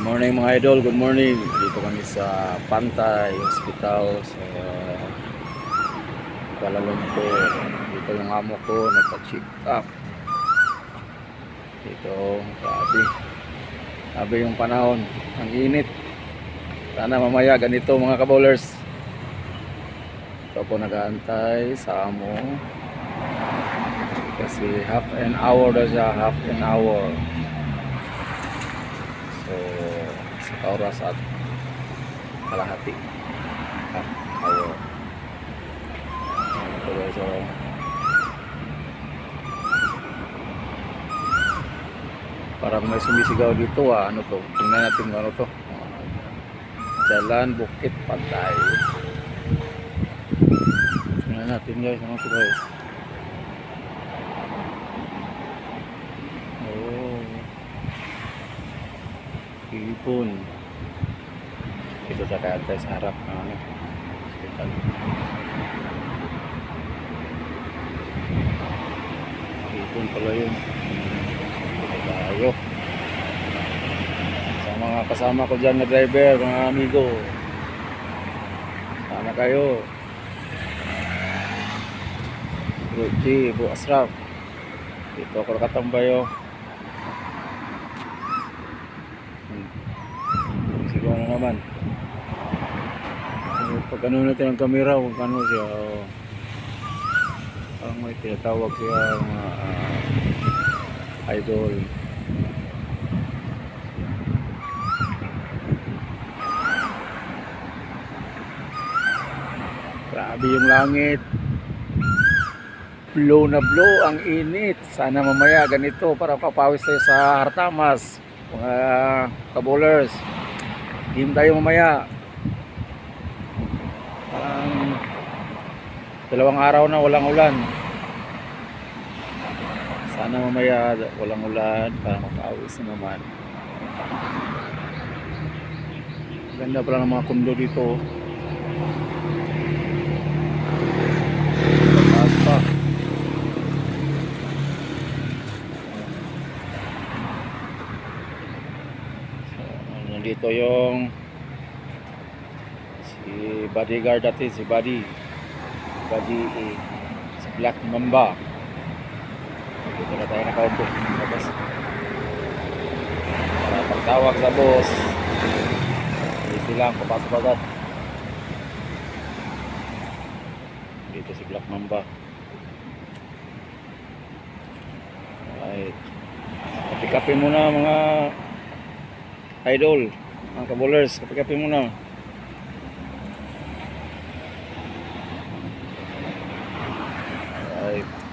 Morning mga idol, good morning. Dito kami sa Pantay Hospital sa Kuala Lumpur. Dito yung amo ko nagpa-check up. Dito, grabe yung panahon, ang init. Sana mamaya ganito mga kabowlers. Ito po nag-aantay sa amo. Kasi half an hour daw siya, half an hour. So, sa oras at kalahati. Half hour. Ito guys, so, parang may sumisigaw dito ano to. Tingnan natin ano to. Jalan Bukit Pantay. Tingnan natin guys, ano to guys. Ipon. Ito sa kaya sa harap ng hospital. Ipon pala yun. Ito tayo. Sa mga kasama ko dyan na driver, mga amigo. Sama kayo. Ruchi, Bu Asraf. Dito ako nakatambayo. Siguro na naman. Pag ano natin ang camera, kung ano siya, ang may tinatawag siya mga idol. Grabe yung langit. Blow na blow ang init. Sana mamaya ganito para papawis tayo sa Hartamas. Mga kabowlers. Game tayo mamaya. Dalawang araw na walang ulan. Sana mamaya walang ulan para makawis na naman. Ganda pala ng mga kundo dito. Taas pa. Nandito yung si bodyguard natin, si Buddy si Black Mamba. Dito na tayo nakaupo. Tapos pagtawag sa boss, hindi lang papasok agad. Dito si Black Mamba. Alright, kapikapin muna mga idol, mga kabowlers, kapikapin muna. Alright.